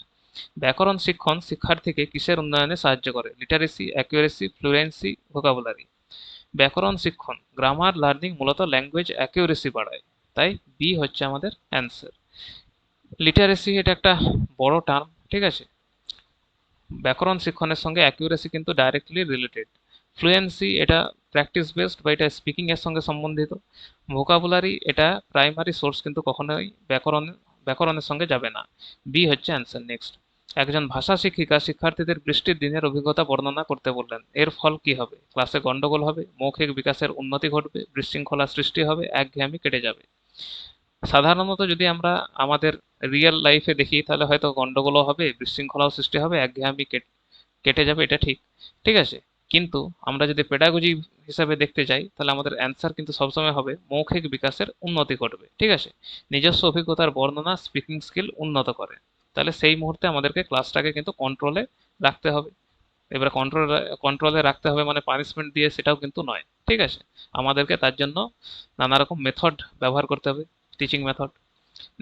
ব্যাকরণ শিক্ষণ শিক্ষার্থীকে কিসের উন্নয়নে সাহায্য করে? Literacy, accuracy, fluency, vocabulary. ব্যাকরণ শিক্ষণ, গ্রামার লার্নিং মূলত ল্যাঙ্গুয়েজ অ্যাকিউরেসি বাড়ায়, তাই বি হচ্ছে আমাদের অ্যান্সার। লিটারেসি, এটা একটা বড় টার্ম, ঠিক আছে। ব্যাকরণ শিক্ষণের সঙ্গে অ্যাকিউরেসি কিন্তু ডাইরেক্টলি রিলেটেড। ফ্লুয়েন্সি, এটা প্র্যাকটিস বেসড বা এটা স্পিকিং এর সঙ্গে সম্বন্ধিত। ভোকাবুলারি, এটা প্রাইমারি সোর্স কিন্তু কখনোই ব্যাকরণের সঙ্গে যাবে না। বি হচ্ছে অ্যান্সার। নেক্সট, একজন ভাষা শিক্ষিকা শিক্ষার্থীদের বৃষ্টির দিনের অভিজ্ঞতা বর্ণনা করতে বললেন, এর ফল কি হবে? ক্লাসে গন্ডগোল হবে, মৌখিক বিকাশের উন্নতি ঘটবে, বিশৃঙ্খলা সৃষ্টি হবে, একঘেয়েমি কেটে যাবে। সাধারণত যদি আমরা আমাদের রিয়েল লাইফে দেখি তাহলে হয়তো গন্ডগোলও হবে, বিশৃঙ্খলাও সৃষ্টি হবে, একঘেয়েমি কেটে যাবে, এটা ঠিক, ঠিক আছে। কিন্তু আমরা যদি পেডাগজি হিসাবে দেখতে যাই তাহলে আমাদের অ্যান্সার কিন্তু সবসময় হবে মৌখিক বিকাশের উন্নতি ঘটবে, ঠিক আছে। নিজস্ব অভিজ্ঞতার বর্ণনা স্পিকিং স্কিল উন্নত করে। তাহলে সেই মুহূর্তে আমাদেরকে ক্লাসটাকে কিন্তু কন্ট্রোলে রাখতে হবে। এবার কন্ট্রোলে রাখতে হবে মানে পানিশমেন্ট দিয়ে সেটাও কিন্তু নয়, ঠিক আছে। আমাদেরকে তার জন্য নানা রকম মেথড ব্যবহার করতে হবে, টিচিং মেথড।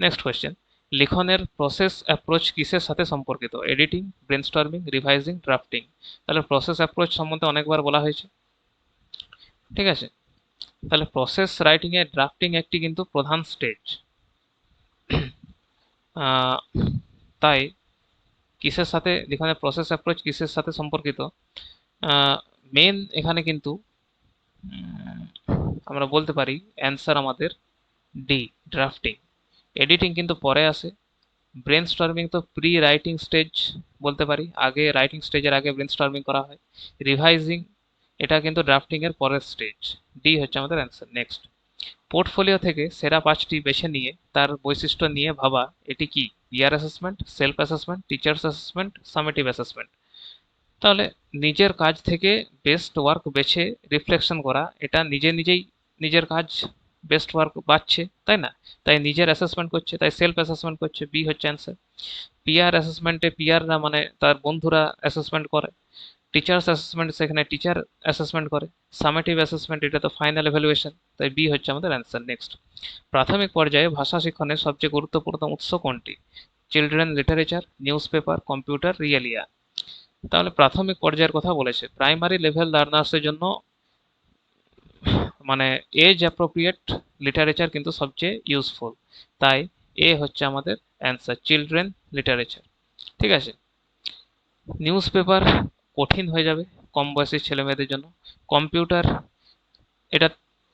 নেক্সট কোয়েশ্চেন, লিখনের প্রসেস অ্যাপ্রোচ কিসের সাথে সম্পর্কিত? Editing, brainstorming, revising, drafting. তাহলে প্রসেস অ্যাপ্রোচ সম্বন্ধে অনেকবার বলা হয়েছে, ঠিক আছে। তাহলে প্রসেস রাইটিং এ ড্রাফটিং একটি কিন্তু প্রধান স্টেজ। তাই কিসের সাথে লিখনের প্রসেস অ্যাপ্রোচ কিসের সাথে সম্পর্কিত? মেন এখানে কিন্তু আমরা বলতে পারি অ্যান্সার আমাদের ডি, ড্রাফটিং। এডিটিং কিন্তু পরে আসে। ব্রেনস্টর্মিং তো প্রি রাইটিং স্টেজ বলতে পারি, আগে রাইটিং স্টেজের আগে ব্রেনস্টর্মিং করা হয়। রিভাইজিং, এটা কিন্তু ড্রাফটিং এর পরের স্টেজ। ডি হচ্ছে আমাদের অ্যান্সার। নেক্সট, পোর্টফোলিও থেকে সেরা 5টি বেছে নিয়ে তার বৈশিষ্ট্য নিয়ে ভাবা, এটি কি? Peer assessment, self assessment, teachers assessment, summative assessment. তাহলে নিজের কাজ থেকে বেস্ট ওয়ার্ক বেছে রিফ্লেকশন করা, এটা নিজেই নিজের কাজ বেস্ট ওয়ার্ক বাছছে, তাই না? তাই নিজের অ্যাসেসমেন্ট করছে, তাই সেলফ অ্যাসেসমেন্ট করছে। বি হচ্ছে অ্যান্সার। পিয়ার অ্যাসেসমেন্টে পিয়াররা মানে তার বন্ধুরা অ্যাসেসমেন্ট করে। টিচার্স অ্যাসেসমেন্ট, সেখানে টিচার অ্যাসেসমেন্ট করে। সামেটিভ অ্যাসেসমেন্ট, এটা তো ফাইনাল এভ্যালুয়েশন, তাই বি হচ্ছে আমাদের অ্যান্সার। নেক্সট, প্রাথমিক পর্যায়ে ভাষা শিক্ষণের সবচেয়ে গুরুত্বপূর্ণ উৎস কোনটি? Children literature, newspaper, computer, realia. তাহলে প্রাথমিক পর্যায়ের কথা বলেছে, প্রাইমারি লেভেল লার্নার্সের জন্য মানে এজ অ্যাপ্রোপ্রিয়েট লিটারেচার কিন্তু সবচেয়ে ইউজফুল, তাই এ হচ্ছে আমাদের অ্যান্সার, চিলড্রেন লিটারেচার, ঠিক আছে। নিউজ পেপার কঠিন হয়ে যাবে কম বয়সী ছেলে মেয়েদের জন্য। কম্পিউটার, এটা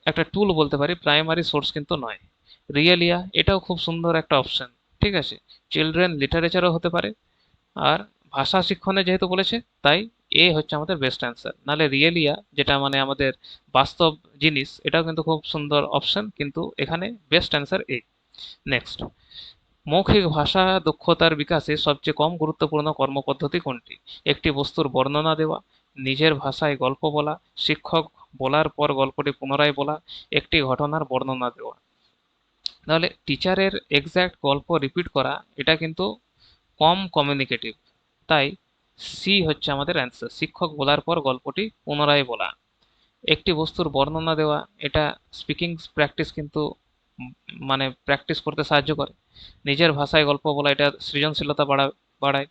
একটা টুল বলতে পারি, প্রাইমারি সোর্স কিন্তু নয়। রিয়েলিয়া, এটাও খুব সুন্দর একটা অপশন, ঠিক আছে। চিলড্রেন লিটারেচারও হতে পারে। আর ভাষা শিক্ষণে যেহেতু বলেছে তাই এ হচ্ছে আমাদের বেস্ট অ্যান্সার। নাহলে রিয়েলিয়া, যেটা মানে আমাদের বাস্তব জিনিস, এটাও কিন্তু খুব সুন্দর অপশন, কিন্তু এখানে বেস্ট অ্যান্সার এ। নেক্সট, মৌখিক ভাষা দক্ষতার বিকাশে সবচেয়ে কম গুরুত্বপূর্ণ কর্মপদ্ধতি কোনটি? একটি বস্তুর বর্ণনা দেওয়া, নিজের ভাষায় গল্প বলা, শিক্ষক বলার পর গল্পটি পুনরায় বলা, একটি ঘটনার বর্ণনা দেওয়া। তাহলে টিচারের এক্সাক্ট গল্প রিপিট করা, এটা কিন্তু কম কমিউনিকেটিভ, তাই সি হচ্ছে আমাদের অ্যান্সার, শিক্ষক বলার পর গল্পটি পুনরায় বলা। একটি বস্তুর বর্ণনা দেওয়া, এটা স্পিকিং প্র্যাকটিস কিন্তু মানে প্র্যাকটিস করতে সাহায্য করে। নিজের ভাষায় গল্প বলা, এটা সৃজনশীলতা বাড়ায়।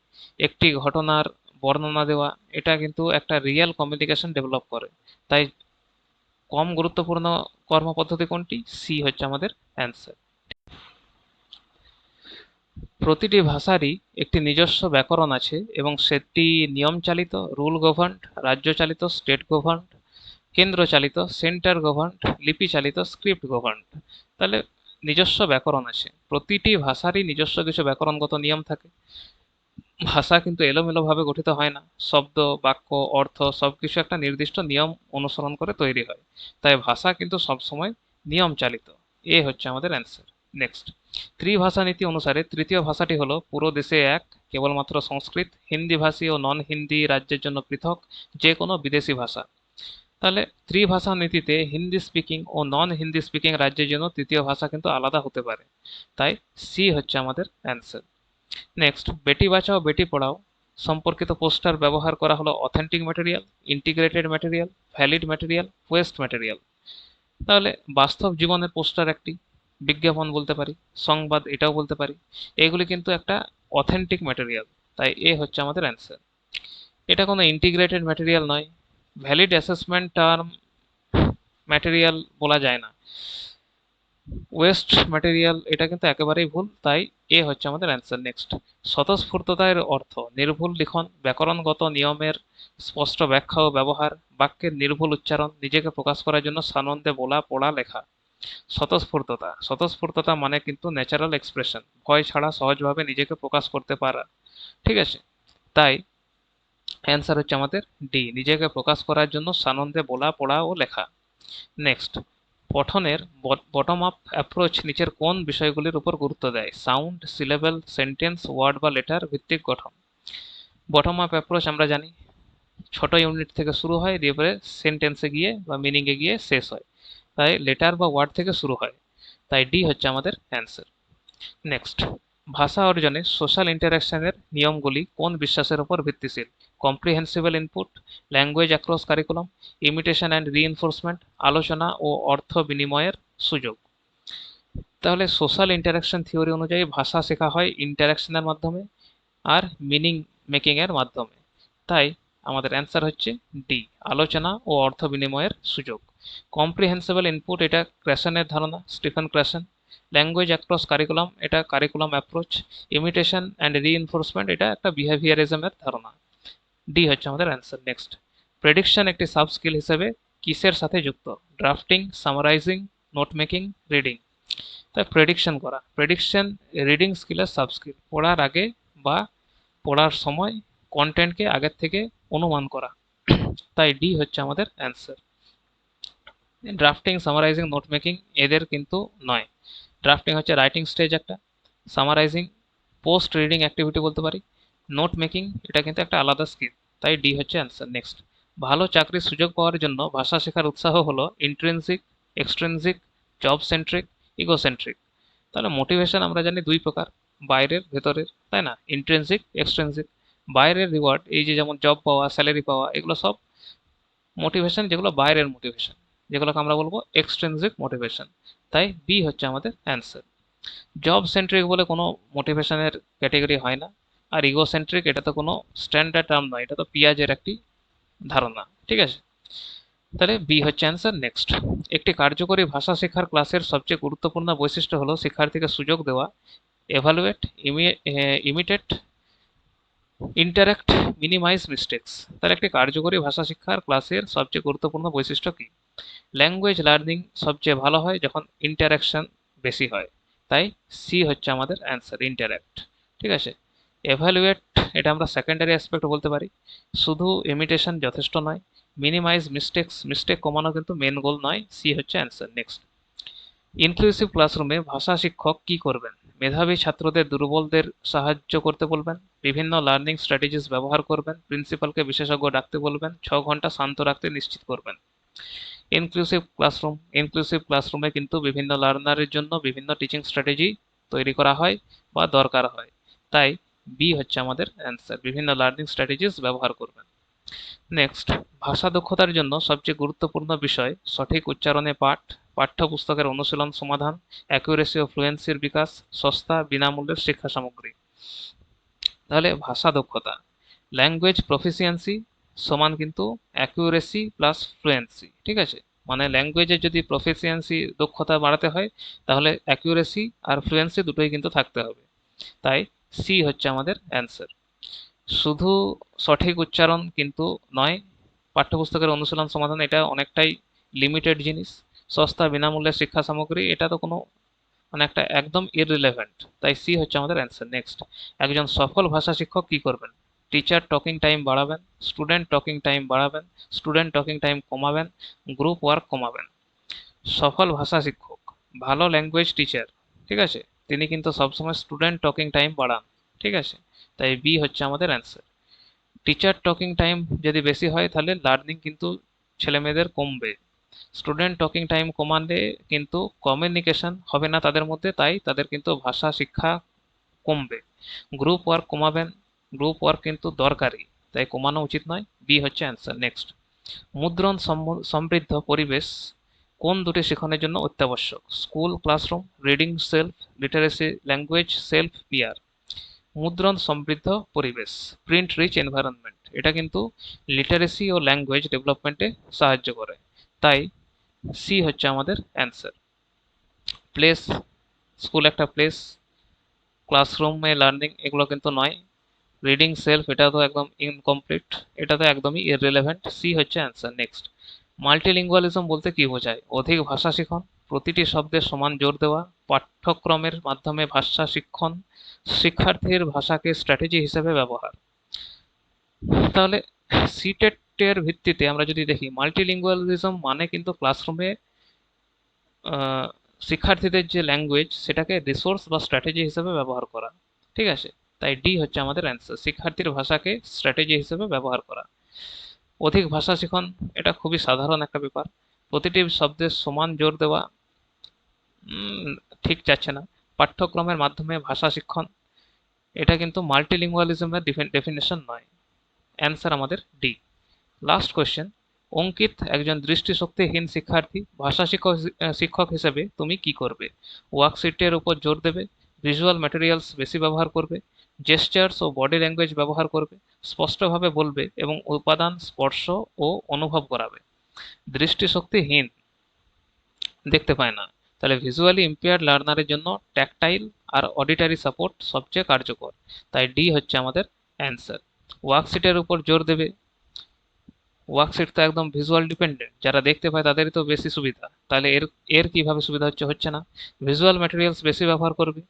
একটি ঘটনার বর্ণনা দেওয়া, এটা কিন্তু একটা রিয়েল কমিউনিকেশন ডেভেলপ করে। তাই কম গুরুত্বপূর্ণ কর্মপদ্ধতি কোনটি? সি হচ্ছে আমাদের অ্যান্সার। প্রতিটি ভাষারই একটি নিজস্ব ব্যাকরণ আছে এবং সেটি নিয়ম চালিত রুল গভর্নড, রাজ্য চালিত স্টেট গভর্নড, কেন্দ্র চালিত সেন্টার গভর্নড, লিপি চালিত স্ক্রিপ্ট গভর্নড। তাহলে নিজস্ব ব্যাকরণ আছে, প্রতিটি ভাষারই নিজস্ব কিছু ব্যাকরণগত নিয়ম থাকে। ভাষা কিন্তু এলোমেলোভাবে গঠিত হয় না, শব্দ, বাক্য, অর্থ সবকিছু একটা নির্দিষ্ট নিয়ম অনুসরণ করে তৈরি হয়। তাই ভাষা কিন্তু সবসময় নিয়ম চালিত। এ হচ্ছে আমাদের অ্যান্সার। নেক্সট, ত্রিভাষা নীতি অনুসারে তৃতীয় ভাষাটি হলো পুরো দেশে এক, কেবলমাত্র সংস্কৃত, হিন্দি ভাষী ও নন হিন্দি রাজ্যের জন্য পৃথক যে কোনো বিদেশি ভাষা। তাহলে ত্রিভাষা নীতিতে হিন্দি স্পিকিং ও নন হিন্দি স্পিকিং রাজ্যের জন্য তৃতীয় ভাষা কিন্তু আলাদা হতে পারে। তাই সি হচ্ছে আমাদের অ্যান্সার। নেক্সট, বেটি বাঁচাও বেটি পড়াও সম্পর্কিত পোস্টার ব্যবহার করা হলো authentic material, integrated material, valid material, West material. তাহলে বাস্তব জীবনের পোস্টার একটি, বিজ্ঞাপন বলতে পারি, সংবাদ এটাও বলতে পারি, এগুলি কিন্তু একটা অথেন্টিক ম্যাটেরিয়াল। তাই এ হচ্ছে আমাদের অ্যান্সার। এটা কোনো ইন্টিগ্রেটেড ম্যাটেরিয়াল নয়। ভ্যালিড অ্যাসেসমেন্ট টার্ম ম্যাটেরিয়াল বলা যায় না। ওয়েস্ট ম্যাটেরিয়াল এটা কিন্তু একেবারেই ভুল, তাই এ হচ্ছে আমাদের অ্যান্সার। নেক্সট, স্বতঃস্ফূর্ততা এর অর্থ নির্ভুল লিখন, ব্যাকরণগত নিয়মের স্পষ্ট ব্যাখ্যা ও ব্যবহার, বাক্যের নির্ভুল উচ্চারণ, নিজেকে প্রকাশ করার জন্য সানন্দে বলা পড়া লেখা। স্বতঃস্ফূর্ততা, স্বতঃস্ফূর্ততা মানে কিন্তু ন্যাচারাল এক্সপ্রেশন, ভয় ছাড়া সহজভাবে নিজেকে প্রকাশ করতে পারা। ঠিক আছে, তাই অ্যান্সার হচ্ছে আমাদের ডি, নিজেকে প্রকাশ করার জন্য সানন্দে বলা পড়া ও লেখা। নেক্সট, পঠনের বটম আপ অ্যাপ্রোচ নিচের কোন বিষয়গুলির উপর গুরুত্ব দেয়? সাউন্ড, সিলেবল, সেন্টেন্স, ওয়ার্ড বা লেটার ভিত্তিক গঠন। বটম আপ অ্যাপ্রোচ আমরা জানি ছোট ইউনিট থেকে শুরু হয়, দিয়ে পরে সেন্টেন্সে গিয়ে বা মিনিংয়ে গিয়ে শেষ হয়। তাই লেটার বা ওয়ার্ড থেকে শুরু হয়। তাই ডি হচ্ছে আমাদের অ্যান্সার। নেক্সট, ভাষা অর্জনে সোশ্যাল ইন্টারাকশনের নিয়মগুলি কোন বিশ্বাসের উপর ভিত্তিশীল? Comprehensible input, language across curriculum, imitation and reinforcement, আলোচনা ও অর্থ বিনিময়ের সুযোগ। তাহলে সোশ্যাল ইন্টারাকশন থিওরি অনুযায়ী ভাষা শেখা হয় ইন্টারাকশনের মাধ্যমে আর মিনিং মেকিং এর মাধ্যমে। তাই আমাদের অ্যান্সার হচ্ছে ডি, আলোচনা ও অর্থ বিনিময়ের সুযোগ। কম্প্রিহেন্সিবল ইনপুট এটা ক্র্যাশনের ধারণা, স্টিফেন ক্র্যাশন। ল্যাঙ্গুয়েজ অ্যাক্রস কারিকুলাম এটা curriculum approach. Imitation and reinforcement এটা একটা বিহেভিয়ারিজমের ধারণা। ডি হচ্ছে আমাদের অ্যান্সার। নেক্সট, প্রেডিকশন একটি সাব স্কিল হিসেবে কিসের সাথে যুক্ত? Drafting, summarising, note making, reading. তাই প্রেডিকশন করা, প্রেডিকশন রিডিং স্কিলের সাব স্কিল, পড়ার আগে বা পড়ার সময় কন্টেন্টকে আগের থেকে অনুমান করা। তাই ডি হচ্ছে আমাদের answer. Drafting, summarising, note making এদের কিন্তু নয়। ড্রাফটিং হচ্ছে রাইটিং স্টেজ একটা, সামারাইজিং পোস্ট রিডিং অ্যাক্টিভিটি বলতে পারি, নোট মেকিং এটা কিন্তু একটা আলাদা স্কিল। তাই ডি হচ্ছে অ্যান্সার। নেক্সট, ভালো চাকরির সুযোগ পাওয়ার জন্য ভাষা শেখার উৎসাহ হলো intrinsic, extrinsic, job centric, egocentric. তাহলে মোটিভেশন আমরা জানি দুই প্রকার, বাইরের ভেতরের, তাই না? Intrinsic, extrinsic. বাইরের রিওয়ার্ড এই যে যেমন জব পাওয়া, স্যালারি পাওয়া, এগুলো সব মোটিভেশন, যেগুলো বাইরের মোটিভেশন, যেগুলোকে আমরা বলবো এক্সট্রিনসিক মোটিভেশন। তাই বি হচ্ছে আমাদের অ্যান্সার। জব সেন্ট্রিক বলে কোনো মোটিভেশনের ক্যাটেগরি হয় না। আর ইগো সেন্ট্রিক এটা তো কোনো স্ট্যান্ডার্ড টার্ম নয়, এটা তো পিয়াজের একটি ধারণা। ঠিক আছে, তাহলে বি হচ্ছে অ্যান্সার। নেক্সট, একটি কার্যকরী ভাষা শেখার ক্লাসের সবচেয়ে গুরুত্বপূর্ণ বৈশিষ্ট্য হলো শিক্ষার্থীকে সুযোগ দেওয়া, evaluate, imitate, interact, minimize mistakes. তাহলে একটি কার্যকরী ভাষা শিক্ষার ক্লাসের সবচেয়ে গুরুত্বপূর্ণ বৈশিষ্ট্য কি? ল্যাঙ্গুয়েজ লার্নিং সবচেয়ে ভালো হয় যখন ইন্টারাকশন বেশি হয়। তাই সি হচ্ছে আমাদের অ্যান্সার, ইন্টারেক্ট। ঠিক আছে, এভালুয়েট এটা আমরা সেকেন্ডারি অ্যাসপেক্ট বলতে পারি, শুধু ইমিটেশন যথেষ্ট নয়। মিনিমাইজ মিস্টেক্স, মিস্টেক কমানো কিন্তু মেন গোল নয়। সি হচ্ছে অ্যান্সার। নেক্সট, ইনক্লুসিভ ক্লাসরুমে ভাষা শিক্ষক কি করবেন? মেধাবী ছাত্রদের দুর্বলদের সাহায্য করতে বলবেন, বিভিন্ন লার্নিং স্ট্র্যাটেজিস ব্যবহার করবেন, প্রিন্সিপালকে বিশেষজ্ঞ ডাকতে বলবেন, 6 ঘন্টা শান্ত রাখতে নিশ্চিত করবেন। ইনক্লুসিভ ক্লাসরুমে কিন্তু বিভিন্ন লার্নারের জন্য বিভিন্ন টিচিং স্ট্র্যাটেজি তৈরি করা হয় বা দরকার হয়। তাই বি হচ্ছে আমাদের অ্যান্সার, বিভিন্ন লার্নিং স্ট্র্যাটেজিস ব্যবহার করবেন। নেক্সট, ভাষা দক্ষতার জন্য সবচেয়ে গুরুত্বপূর্ণ বিষয় সঠিক উচ্চারণে পাঠ, পাঠ্যপুস্তকের অনুশীলন সমাধান, অ্যাকুরেসি ও ফ্লুয়েন্সির বিকাশ, সস্তা বিনামূল্যের শিক্ষা সামগ্রী। তাহলে ভাষা দক্ষতা, ল্যাঙ্গুয়েজ প্রফিসিয়েন্সি সমান কিন্তু অ্যাকুরেসি প্লাস ফ্লুয়েন্সি। ঠিক আছে, মানে ল্যাঙ্গুয়েজের যদি প্রফিসিয়েন্সি দক্ষতা বাড়াতে হয় তাহলে অ্যাকুরেসি আর ফ্লুয়েন্সি দুটোই কিন্তু থাকতে হবে। তাই সি হচ্ছে আমাদের অ্যান্সার। শুধু সঠিক উচ্চারণ কিন্তু নয়, পাঠ্যপুস্তকের অনুশীলন সমাধান এটা অনেকটাই লিমিটেড জিনিস। সস্তা বিনামূল্যে শিক্ষা সামগ্রী এটা তো কোনো মানে একটা একদম ইররিলেভেন্ট। তাই সি হচ্ছে আমাদের অ্যান্সার। নেক্সট, একজন সফল ভাষা শিক্ষক কি করবেন? টিচার টকিং টাইম বাড়াবেন, স্টুডেন্ট টকিং টাইম বাড়াবেন, স্টুডেন্ট টকিং টাইম কমাবেন, গ্রুপ ওয়ার্ক কমাবেন। সফল ভাষা শিক্ষক, ভালো ল্যাঙ্গুয়েজ টিচার, ঠিক আছে, তিনি কিন্তু সবসময় স্টুডেন্ট টকিং টাইম বাড়ান, ঠিক আছে। তাই বি হচ্ছে আমাদের অ্যান্সার। টিচার টকিং টাইম যদি বেশি হয় তাহলে লার্নিং কিন্তু ছেলে মেয়েদের কমবে। স্টুডেন্ট টকিং টাইম কমালে কিন্তু কমিউনিকেশন হবে না তাদের মধ্যে, তাই তাদের কিন্তু ভাষা শিক্ষা কমবে। গ্রুপ ওয়ার্ক কমাবেন, গ্রুপ ওয়ার্ক কিন্তু দরকারি, তাই কমানো উচিত নয়। বি হচ্ছে অ্যান্সার। নেক্সট, মুদ্রণ সমৃদ্ধ পরিবেশ কোন দুটি শিখনের জন্য অত্যাবশ্যক? School classroom, reading self, literacy language self peer. মুদ্রণ সমৃদ্ধ পরিবেশ, প্রিন্ট রিচ এনভায়রনমেন্ট, এটা কিন্তু লিটারেসি ও ল্যাঙ্গুয়েজ ডেভেলপমেন্টে সাহায্য করে। তাই সি হচ্ছে আমাদের অ্যান্সার। প্লেস, স্কুল একটা প্লেস, ক্লাসরুমে লার্নিং এগুলো কিন্তু নয়। রিডিং সেলফ এটা তো একদম ইনকমপ্লিট, এটা তো একদমই ইররিলেভেন্ট। সি হচ্ছে অ্যান্সার। নেক্সট, মাল্টিলিঙ্গুয়ালিজম বলতে কি বোঝায়? অধিক ভাষা শিখন, প্রতিটি শব্দের সমান জোর দেওয়া, পাঠ্যক্রমের মাধ্যমে ভাষা শিক্ষণ, শিক্ষার্থীর ভাষাকে স্ট্র্যাটেজি হিসেবে ব্যবহার। তাহলে সিটেটের ভিত্তিতে আমরা যদি দেখি, মাল্টিলিঙ্গুয়ালিজম মানে কিন্তু ক্লাসরুমে শিক্ষার্থীদের যে ল্যাঙ্গুয়েজ সেটাকে রিসোর্স বা স্ট্র্যাটেজি হিসেবে ব্যবহার করা, ঠিক আছে। তাই ডি হচ্ছে আমাদের অ্যান্সার, শিক্ষার্থীর ভাষাকে স্ট্র্যাটেজি হিসেবে ব্যবহার করা। অধিক ভাষা শিখন, এটা খুবই সাধারণ একটা ব্যাপার। প্রতিটি শব্দের সমান জোর দেওয়া ঠিক যাচ্ছে না। পাঠ্যক্রমের মাধ্যমে ভাষা শিক্ষণ, এটা কিন্তু মাল্টিলিঙ্গুয়ালিজমের ডেফিনেশন নয়। অ্যান্সার আমাদের ডি। লাস্ট কোয়েশ্চেন, অঙ্কিত একজন দৃষ্টিশক্তিহীন শিক্ষার্থী, ভাষা শিক্ষক হিসেবে তুমি কি করবে? ওয়ার্কশিটের উপর জোর দেবে, ভিজুয়াল ম্যাটেরিয়ালস বেশি ব্যবহার করবে, জেস্টার্স ও বডি ল্যাঙ্গুয়েজ ব্যবহার করবে, স্পষ্টভাবে বলবে এবং উপাদান স্পর্শ ও অনুভব করাবে। দৃষ্টিশক্তিহীন, দেখতে পায় না, তাহলে ভিজুয়ালি ইম্পেয়ার্ড লার্নারের জন্য ট্যাকটাইল আর অডিটারি সাপোর্ট সবচেয়ে কার্যকর। তাই ডি হচ্ছে আমাদের অ্যান্সার। ওয়ার্কশিটের উপর জোর দেবে, ওয়ার্কশিট তো একদম ভিজুয়াল ডিপেন্ডেন্ট, যারা দেখতে পায় তাদেরই তো বেশি সুবিধা, তাহলে এর এর কিভাবে সুবিধা হচ্ছে না। ভিজুয়াল ম্যাটেরিয়ালস বেশি ব্যবহার করবে,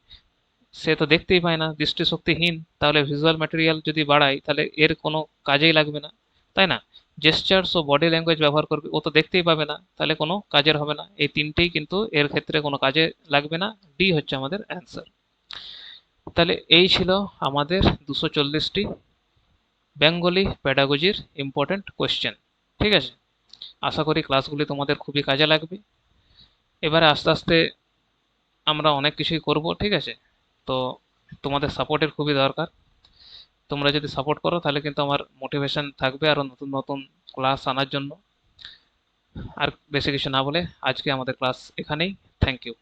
সে তো দেখতেই পায় না, দৃষ্টিশক্তিহীন, তাহলে ভিজুয়াল ম্যাটেরিয়াল যদি বাড়ায় তাহলে এর কোনো কাজেই লাগবে না, তাই না। জেস্চার্স ও বডি ল্যাঙ্গুয়েজ ব্যবহার করবে, ও তো দেখতেই পাবে না, তাহলে কোনো কাজের হবে না। এই তিনটেই কিন্তু এর ক্ষেত্রে কোনো কাজে লাগবে না। ডি হচ্ছে আমাদের অ্যান্সার। তাহলে এই ছিল আমাদের 240টি বেঙ্গলি প্যাডাগজির ইম্পর্টেন্ট কোয়েশ্চেন, ঠিক আছে। আশা করি ক্লাসগুলি তোমাদের খুবই কাজে লাগবে। এবারে আস্তে আস্তে আমরা অনেক কিছুই করব, ঠিক আছে। তো তোমাদের সাপোর্টের খুবই দরকার। তোমরা যদি সাপোর্ট করো তাহলে কিন্তু আমার মোটিভেশন থাকবে আরও নতুন নতুন ক্লাস আনার জন্য। আর বেশি কিছু না বলে আজকে আমাদের ক্লাস এখানেই। Thank you.